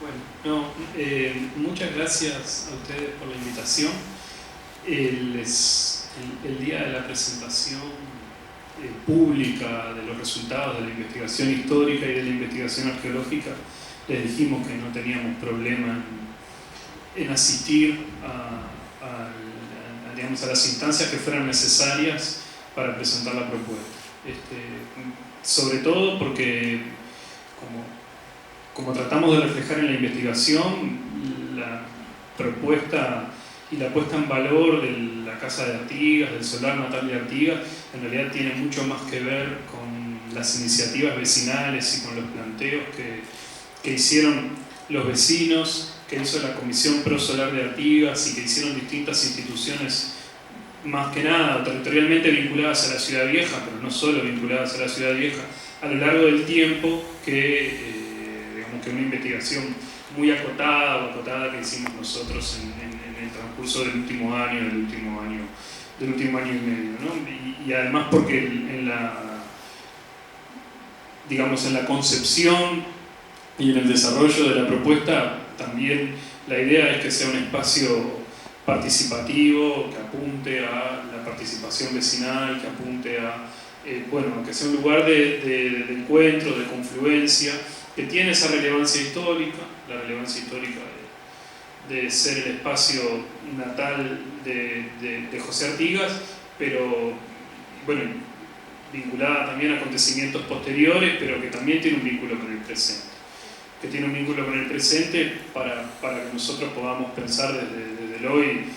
Bueno, no, muchas gracias a ustedes por la invitación. El día de la presentación pública de los resultados de la investigación histórica y de la investigación arqueológica, les dijimos que no teníamos problema en asistir digamos, a las instancias que fueran necesarias para presentar la propuesta. Sobre todo porque, como tratamos de reflejar en la investigación, la propuesta y la puesta en valor de la Casa de Artigas, del solar natal de Artigas, en realidad tiene mucho más que ver con las iniciativas vecinales y con los planteos que hicieron los vecinos, que hizo la Comisión Pro Solar de Artigas y que hicieron distintas instituciones, más que nada territorialmente vinculadas a la Ciudad Vieja, pero no solo vinculadas a la Ciudad Vieja, a lo largo del tiempo, que una investigación muy acotada que hicimos nosotros en el transcurso del último año y medio, ¿no? Y además porque en la concepción y en el desarrollo de la propuesta también la idea es que sea un espacio participativo, que apunte a la participación vecinal, que apunte a que sea un lugar de encuentro, de confluencia, que tiene esa relevancia histórica, la relevancia histórica de ser el espacio natal de José Artigas, pero bueno, vinculada también a acontecimientos posteriores, pero que también tiene un vínculo con el presente. Que tiene un vínculo con el presente para que nosotros podamos pensar desde el hoy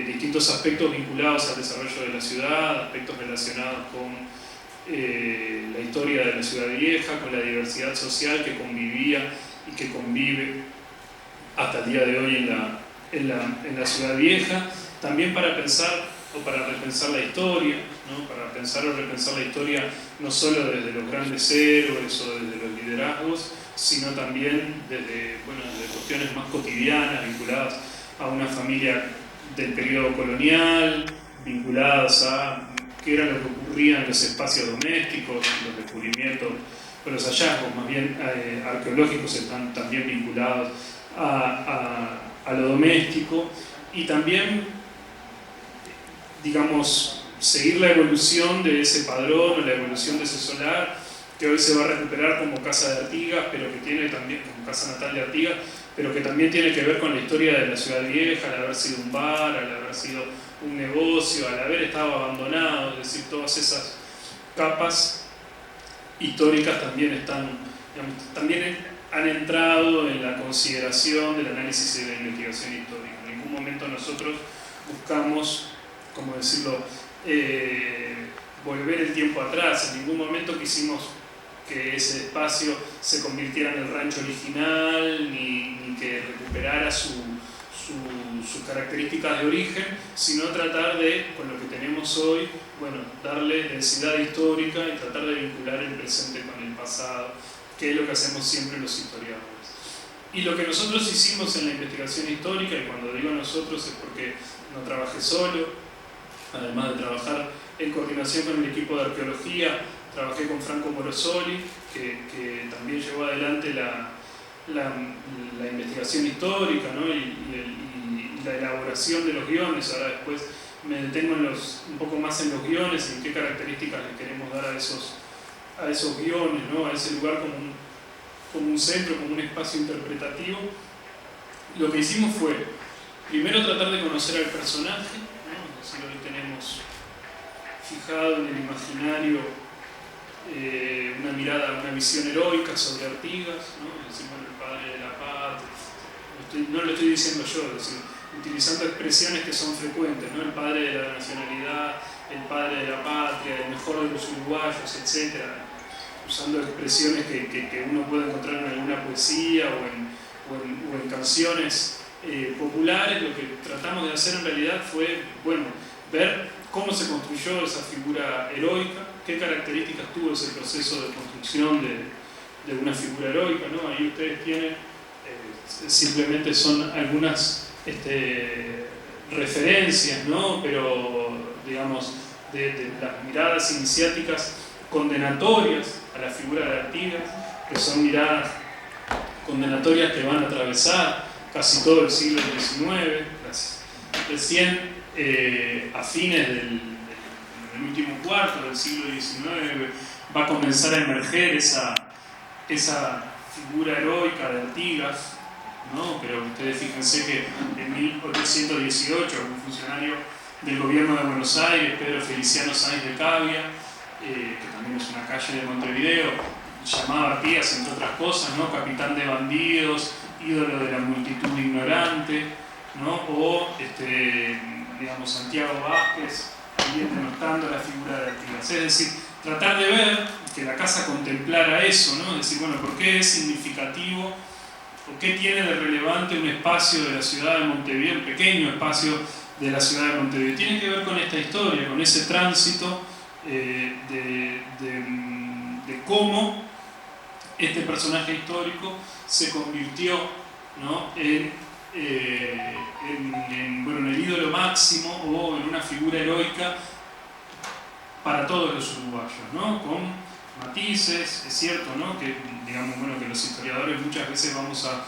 distintos aspectos vinculados al desarrollo de la ciudad, aspectos relacionados con la historia de la Ciudad Vieja, con la diversidad social que convivía y que convive hasta el día de hoy en la Ciudad Vieja, también para pensar o para repensar la historia, ¿no? Para pensar o repensar la historia no solo desde los grandes héroes o desde los liderazgos, sino también desde cuestiones más cotidianas, vinculadas a una familia del periodo colonial, vinculadas a qué era lo que ocurría en los espacios domésticos, los descubrimientos, los hallazgos más bien arqueológicos están también vinculados a lo doméstico, y también, digamos, seguir la evolución de ese padrón o la evolución de ese solar, que hoy se va a recuperar como Casa de Artigas, pero que tiene también como Casa Natal de Artigas, pero que también tiene que ver con la historia de la Ciudad Vieja, al haber sido un bar, al haber sido un negocio, al haber estado abandonado, es decir, todas esas capas históricas también también han entrado en la consideración del análisis y de la investigación histórica. En ningún momento nosotros buscamos, ¿cómo decirlo?, volver el tiempo atrás. En ningún momento quisimos que ese espacio se convirtiera en el rancho original, ni que recuperara sus características de origen, sino tratar de, con lo que tenemos hoy, darle densidad histórica y tratar de vincular el presente con el pasado, que es lo que hacemos siempre los historiadores. Y lo que nosotros hicimos en la investigación histórica, y cuando digo nosotros es porque no trabajé solo, además de trabajar en coordinación con el equipo de arqueología, trabajé con Franco Morosoli, que también llevó adelante la investigación histórica, ¿no? y la elaboración de los guiones. Ahora después me detengo un poco más en los guiones y en qué características le queremos dar a esos guiones, ¿no? A ese lugar como un centro, como un espacio interpretativo. Lo que hicimos fue, primero, tratar de conocer al personaje, ¿no? Es decir, hoy tenemos fijado en el imaginario una mirada, una visión heroica sobre Artigas, ¿no? Es decir, el padre de la patria. No lo estoy diciendo yo, es decir, utilizando expresiones que son frecuentes, ¿no? El padre de la nacionalidad, el padre de la patria, el mejor de los uruguayos, etc. Usando expresiones que uno puede encontrar en alguna poesía o en canciones populares. Lo que tratamos de hacer en realidad fue, ver cómo se construyó esa figura heroica, qué características tuvo ese proceso de construcción de una figura heroica, ¿no? Ahí ustedes tienen, simplemente son algunas referencias, ¿no? Pero, digamos, de las miradas iniciáticas condenatorias a la figura de Artigas, que son miradas condenatorias que van a atravesar casi todo el siglo XIX. Recién a fines del último cuarto del siglo XIX va a comenzar a emerger esa figura heroica de Artigas, ¿no? Pero ustedes fíjense que en 1818 un funcionario del gobierno de Buenos Aires, Pedro Feliciano Sáenz de Cavia, que también es una calle de Montevideo, llamaba a Artigas, entre otras cosas, ¿no? Capitán de bandidos, ídolo de la multitud ignorante, ¿no? O digamos, Santiago Vázquez, también denostando la figura de Artigas. Es decir, tratar de ver que la casa contemplara eso, ¿no? Es decir, bueno, ¿por qué es significativo o qué tiene de relevante un espacio de la ciudad de Montevideo, un pequeño espacio de la ciudad de Montevideo? Tiene que ver con esta historia, con ese tránsito de cómo este personaje histórico se convirtió, ¿no? en el ídolo máximo o en una figura heroica para todos los uruguayos, ¿no? Con matices, es cierto, ¿no? Que, digamos, bueno, que los historiadores muchas veces vamos a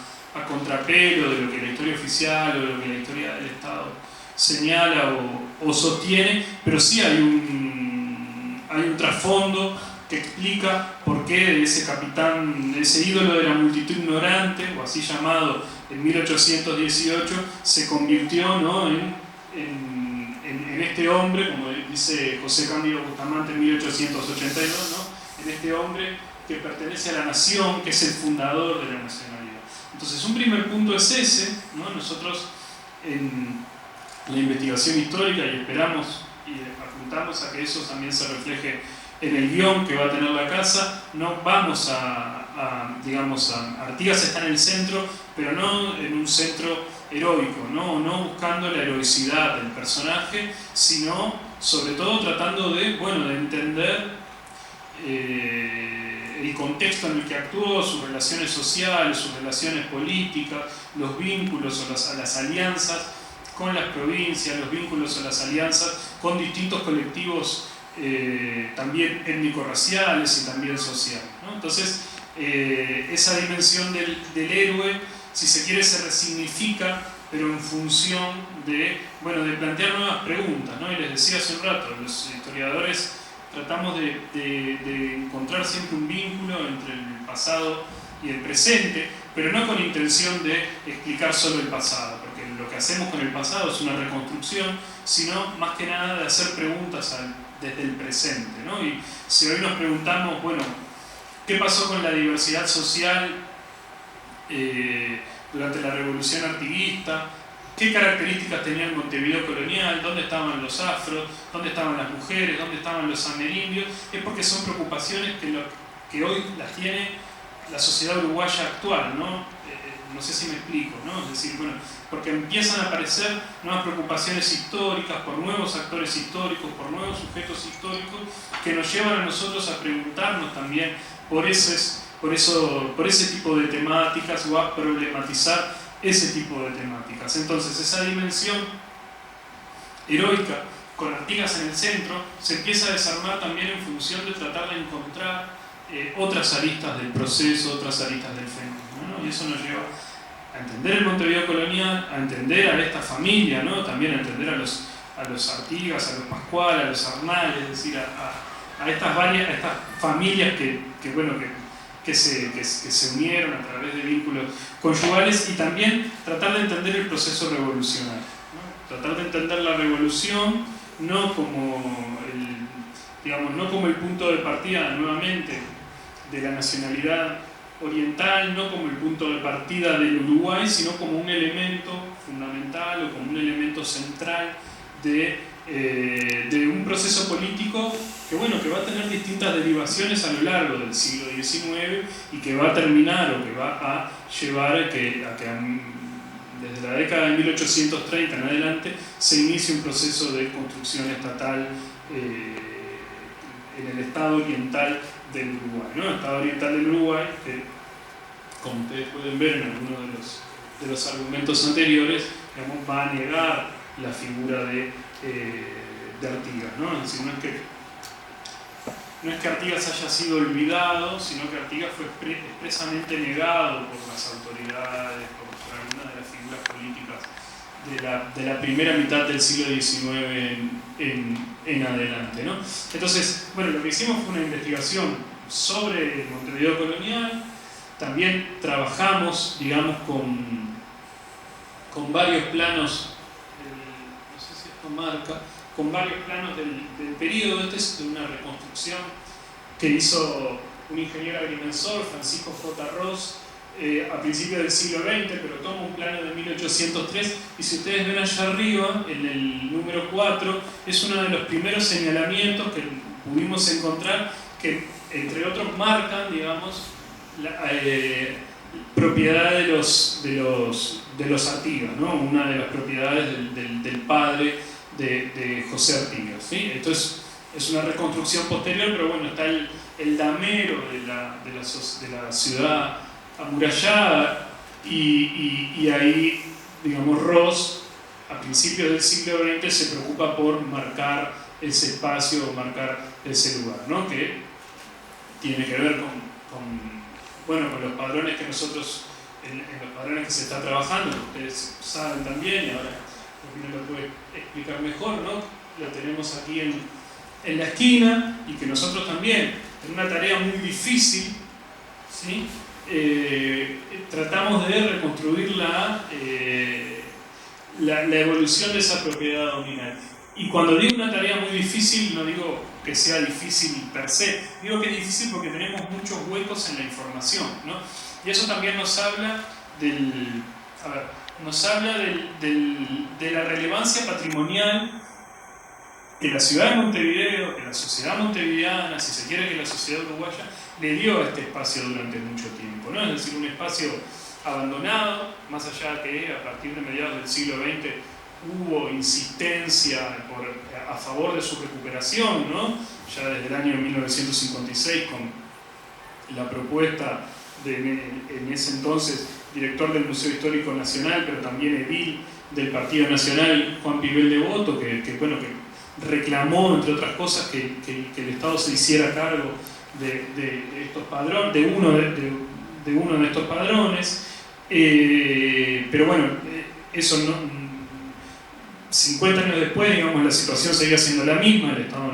contrapelo de lo que la historia oficial o de lo que la historia del Estado señala o sostiene, pero sí hay un trasfondo que explica por qué ese capitán, ese ídolo de la multitud ignorante, o así llamado en 1818, se convirtió, ¿no? en este hombre, como dice José Cándido Bustamante en 1882, ¿no? En este hombre que pertenece a la nación, que es el fundador de la nacionalidad. Entonces, un primer punto es ese, ¿no? Nosotros en la investigación histórica, y esperamos y apuntamos a que eso también se refleje en el guión que va a tener la casa, no vamos digamos, Artigas está en el centro, pero no en un centro heroico, no buscando la heroicidad del personaje, sino sobre todo tratando de entender el contexto en el que actuó, sus relaciones sociales, sus relaciones políticas, los vínculos o las alianzas con las provincias, los vínculos o las alianzas con distintos colectivos también étnico-raciales y también sociales, ¿no? Entonces, esa dimensión del héroe, si se quiere, se resignifica, pero en función de plantear nuevas preguntas, ¿no? Y les decía hace un rato, los historiadores tratamos de encontrar siempre un vínculo entre el pasado y el presente, pero no con intención de explicar solo el pasado, porque lo que hacemos con el pasado es una reconstrucción, sino más que nada de hacer preguntas desde el presente, ¿no? Y si hoy nos preguntamos, ¿qué pasó con la diversidad social durante la revolución artiguista? ¿Qué características tenía el Montevideo colonial? ¿Dónde estaban los afros? ¿Dónde estaban las mujeres? ¿Dónde estaban los amerindios? Es porque son preocupaciones que hoy las tiene la sociedad uruguaya actual, ¿no? No sé si me explico, ¿no? Es decir, porque empiezan a aparecer nuevas preocupaciones históricas por nuevos actores históricos, por nuevos sujetos históricos que nos llevan a nosotros a preguntarnos también por ese tipo de temáticas o a problematizar ese tipo de temáticas. Entonces, esa dimensión heroica con Artigas en el centro se empieza a desarmar también en función de tratar de encontrar otras aristas del proceso, otras aristas del fenómeno, ¿no? Y eso nos lleva a entender el Montevideo colonial, a entender a esta familia, ¿no? También a entender a los Artigas, a los Pascual, a los Arnal, es decir, a estas familias que se unieron a través de vínculos conyugales, y también tratar de entender el proceso revolucionario, ¿no? Tratar de entender la revolución no como el punto de partida nuevamente de la nacionalidad oriental, no como el punto de partida del Uruguay, sino como un elemento fundamental o como un elemento central de un proceso político que va a tener distintas derivaciones a lo largo del siglo XIX y que va a terminar o que va a llevar a que desde la década de 1830 en adelante se inicie un proceso de construcción estatal en el estado oriental del Uruguay, ¿no? El estado oriental del Uruguay, que como ustedes pueden ver en algunos de los argumentos anteriores, va a negar la figura de Artigas, ¿no? Es decir, no es que Artigas haya sido olvidado, sino que Artigas fue expresamente negado por las autoridades de la primera mitad del siglo XIX en adelante, ¿no? Entonces, bueno, lo que hicimos fue una investigación sobre el Montevideo colonial. También trabajamos, digamos, con varios planos, no sé si esto marca, con varios planos del periodo. Este es de una reconstrucción que hizo un ingeniero agrimensor, Francisco J. Ross, a principios del siglo XX, pero toma un plano de 1803, y si ustedes ven allá arriba, en el número 4, es uno de los primeros señalamientos que pudimos encontrar, que entre otros marcan, digamos, la propiedad de los Artigas, ¿no? Una de las propiedades del padre de José Artigas, ¿sí? Esto es una reconstrucción posterior, pero bueno, está el damero de la ciudad amurallada, y ahí, digamos, Ross, a principios del siglo XX, se preocupa por marcar ese espacio, marcar ese lugar, ¿no? Que tiene que ver con los padrones que nosotros, en los padrones que se está trabajando, que ustedes saben también, y ahora Rufino lo puede explicar mejor, ¿no? Lo tenemos aquí en la esquina, y que nosotros también, en una tarea muy difícil, ¿sí? Tratamos de reconstruir la evolución de esa propiedad dominal. Y cuando digo una tarea muy difícil, no digo que sea difícil per se, digo que es difícil porque tenemos muchos huecos en la información, ¿no? Y eso también nos habla de la relevancia patrimonial que la ciudad de Montevideo, que la sociedad montevideana, si se quiere, que la sociedad uruguaya, le dio a este espacio durante mucho tiempo, ¿no? Es decir, un espacio abandonado, más allá de que a partir de mediados del siglo XX hubo insistencia a favor de su recuperación, ¿no? Ya desde el año 1956, con la propuesta en ese entonces director del Museo Histórico Nacional, pero también edil del Partido Nacional, Juan Pibel Devoto, que reclamó, entre otras cosas, que el Estado se hiciera cargo de estos padrones, de uno de estos padrones. Pero bueno, eso no... 50 años después, digamos, la situación seguía siendo la misma, el Estado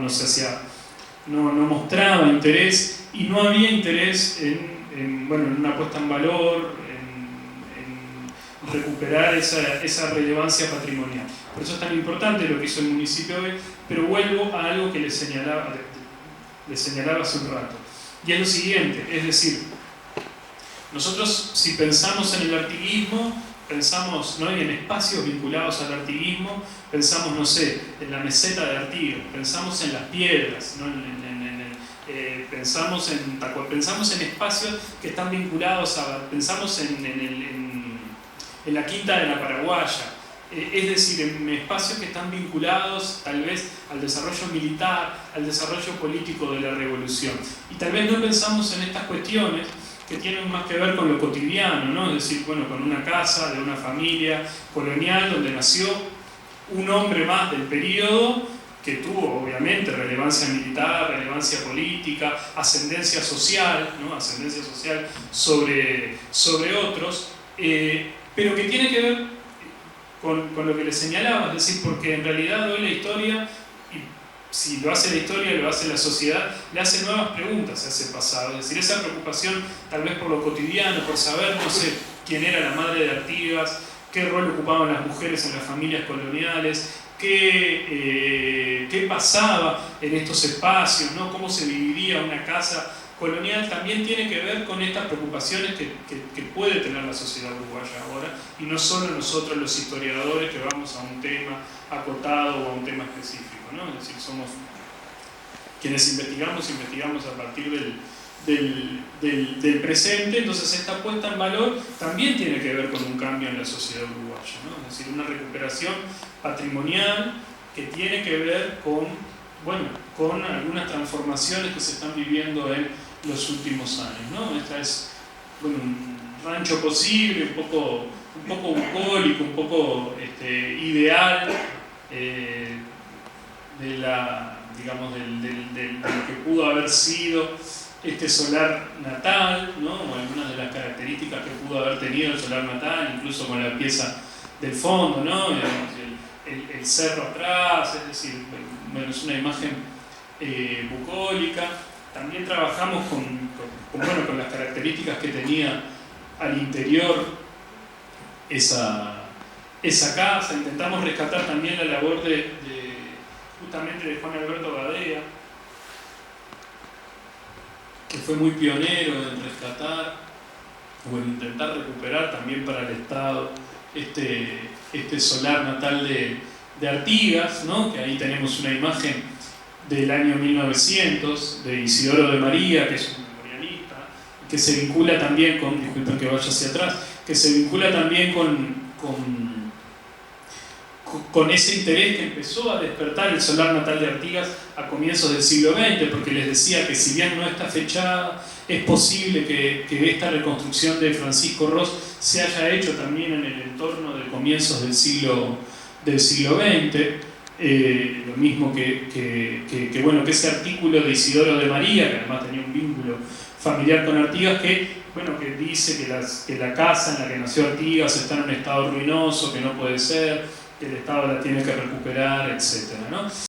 no mostraba interés, y no había interés en una puesta en valor, en recuperar esa relevancia patrimonial. Por eso es tan importante lo que hizo el municipio hoy, pero vuelvo a algo que les señalaba hace un rato, y es lo siguiente, es decir, nosotros, si pensamos en el artiguismo, pensamos, ¿no?, y en espacios vinculados al artiguismo, pensamos, no sé, en la meseta de Artigas, pensamos en las piedras, ¿no? Pensamos en espacios que están vinculados pensamos en la Quinta de la Paraguaya, es decir, en espacios que están vinculados tal vez al desarrollo militar, al desarrollo político de la revolución, y tal vez no pensamos en estas cuestiones que tienen más que ver con lo cotidiano, ¿no? Es decir, bueno, con una casa de una familia colonial donde nació un hombre más del periodo que tuvo, obviamente, relevancia militar, relevancia política, ascendencia social, ¿no? Ascendencia social sobre otros, pero que tiene que ver con lo que les señalaba, es decir, porque en realidad hoy la historia, si lo hace la historia, lo hace la sociedad, le hace nuevas preguntas a ese pasado. Es decir, esa preocupación tal vez por lo cotidiano, por saber, no sé, quién era la madre de Artigas, qué rol ocupaban las mujeres en las familias coloniales, qué pasaba en estos espacios, ¿no? Cómo se dividía una casa colonial, también tiene que ver con estas preocupaciones que puede tener la sociedad uruguaya ahora, y no solo nosotros los historiadores que vamos a un tema acotado o a un tema específico, ¿no? Es decir, somos quienes investigamos a partir del presente. Entonces esta puesta en valor también tiene que ver con un cambio en la sociedad uruguaya, ¿no? Es decir, una recuperación patrimonial que tiene que ver con algunas transformaciones que se están viviendo en los últimos años, ¿no? Esta es, un rancho posible, un poco bucólico, un poco ideal, de lo que pudo haber sido este solar natal, ¿no? O algunas de las características que pudo haber tenido el solar natal, incluso con la pieza del fondo, ¿no? El cerro atrás, es decir, bueno, es una imagen bucólica. También trabajamos con las características que tenía al interior esa casa. Intentamos rescatar también la labor justamente de Juan Alberto Badea, que fue muy pionero en rescatar o en intentar recuperar también para el Estado este solar natal de Artigas, ¿no? Que ahí tenemos una imagen del año 1900 de Isidoro de María, que es un memorialista, que se vincula también con, disculpen que vaya hacia atrás, que se vincula también con ese interés que empezó a despertar el solar natal de Artigas a comienzos del siglo XX, porque les decía que si bien no está fechada, es posible que esta reconstrucción de Francisco Ros se haya hecho también en el entorno de comienzos del siglo XX. Lo mismo que ese artículo de Isidoro de María, que además tenía un vínculo familiar con Artigas, que dice que la casa en la que nació Artigas está en un estado ruinoso, que no puede ser, que el Estado la tiene que recuperar, etc., ¿no?